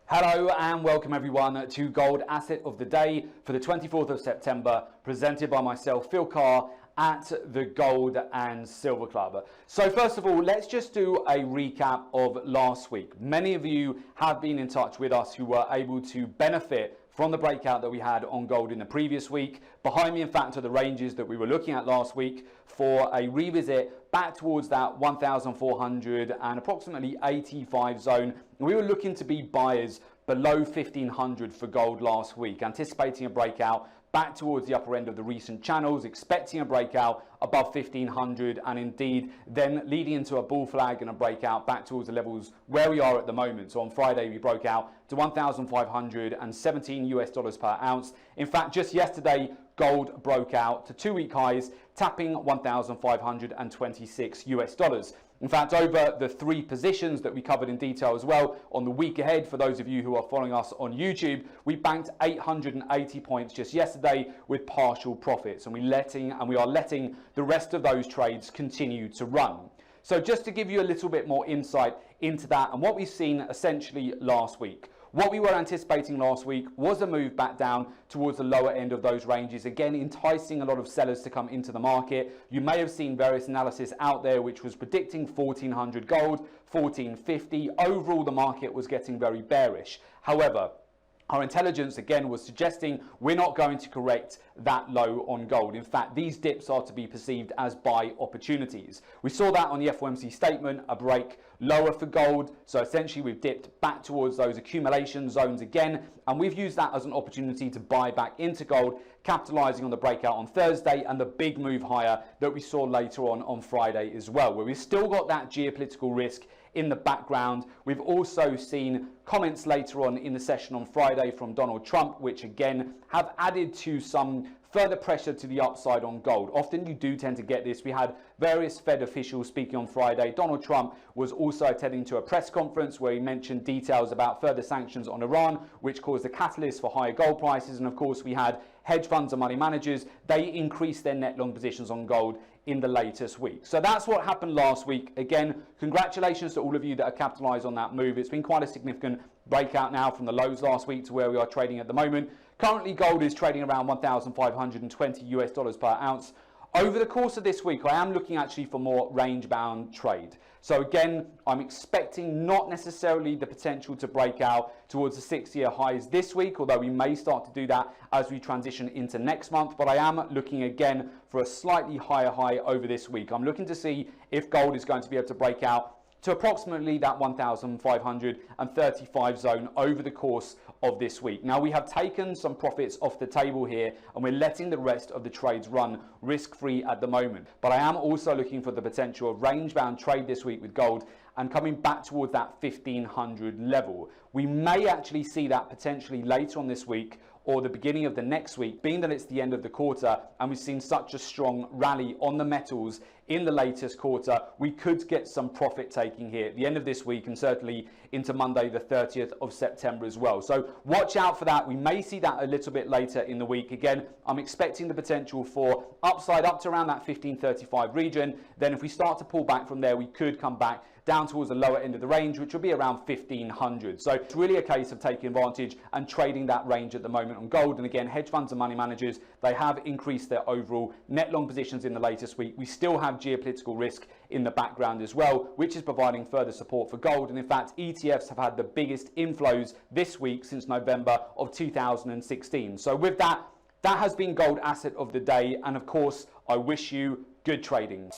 Hello and welcome everyone to Gold Asset of the Day for the 24th of September, presented by myself, Phil Carr, at the Gold and Silver Club. So first of all, let's just do a recap of last week. Many of you have been in touch with us who were able to benefit from the breakout that we had on gold in the previous week. Behind me, in fact, are the ranges that we were looking at last week for a revisit back towards that 1,400 and approximately 85 zone. We were looking to be buyers below 1,500 for gold last week, anticipating a breakout back towards the upper end of the recent channels, expecting a breakout above 1,500, and indeed then leading into a bull flag and a breakout back towards the levels where we are at the moment. So on Friday we broke out to 1,517 US dollars per ounce. In fact, just yesterday gold broke out to 2-week highs, tapping 1,526 US dollars. In fact, over the 3 positions that we covered in detail as well on the week ahead, for those of you who are following us on YouTube, we banked 880 points just yesterday with partial profits, and we are letting the rest of those trades continue to run. So just to give you a little bit more insight into that and what we've seen essentially last week. What we were anticipating last week was a move back down towards the lower end of those ranges, again enticing a lot of sellers to come into the market. You may have seen various analysis out there which was predicting 1,400 gold, 1,450. Overall, the market was getting very bearish. However, our intelligence again was suggesting we're not going to correct that low on gold. In fact, these dips are to be perceived as buy opportunities. We saw that on the FOMC statement, a break lower for gold. So essentially we've dipped back towards those accumulation zones again, and we've used that as an opportunity to buy back into gold, capitalizing on the breakout on Thursday and the big move higher that we saw later on Friday as well, where we've still got that geopolitical risk in the background. We've also seen comments later on in the session on Friday from Donald Trump, which again have added to some further pressure to the upside on gold. Often you do tend to get this. We had various Fed officials speaking on Friday. Donald Trump was also attending to a press conference where he mentioned details about further sanctions on Iran, which caused a catalyst for higher gold prices. And of course, we had hedge funds and money managers. They increased their net long positions on gold in the latest week. So that's what happened last week. Again, congratulations to all of you that have capitalized on that move. It's been quite a significant breakout now from the lows last week to where we are trading at the moment. Currently, gold is trading around 1,520 US dollars per ounce. Over the course of this week, I am looking actually for more range-bound trade. So again, I'm expecting not necessarily the potential to break out towards the 6-year highs this week, although we may start to do that as we transition into next month. But I am looking again for a slightly higher high over this week. I'm looking to see if gold is going to be able to break out to approximately that 1,535 zone over the course of this week. Now, we have taken some profits off the table here and we're letting the rest of the trades run risk-free at the moment. But I am also looking for the potential of range-bound trade this week with gold and coming back towards that 1,500 level. We may actually see that potentially later on this week or the beginning of the next week, being that it's the end of the quarter and we've seen such a strong rally on the metals in the latest quarter. We could get some profit taking here at the end of this week and certainly into Monday the 30th of September as well. So watch out for that. We may see that a little bit later in the week. Again, I'm expecting the potential for upside up to around that 1,535 region. Then if we start to pull back from there, we could come back down towards the lower end of the range, which will be around 1,500. So it's really a case of taking advantage and trading that range at the moment on gold. And again, hedge funds and money managers, they have increased their overall net long positions in the latest week. We still have geopolitical risk in the background as well, which is providing further support for gold. And in fact, ETFs have had the biggest inflows this week since November of 2016. So with that, that has been Gold Asset of the Day. And of course, I wish you good trading.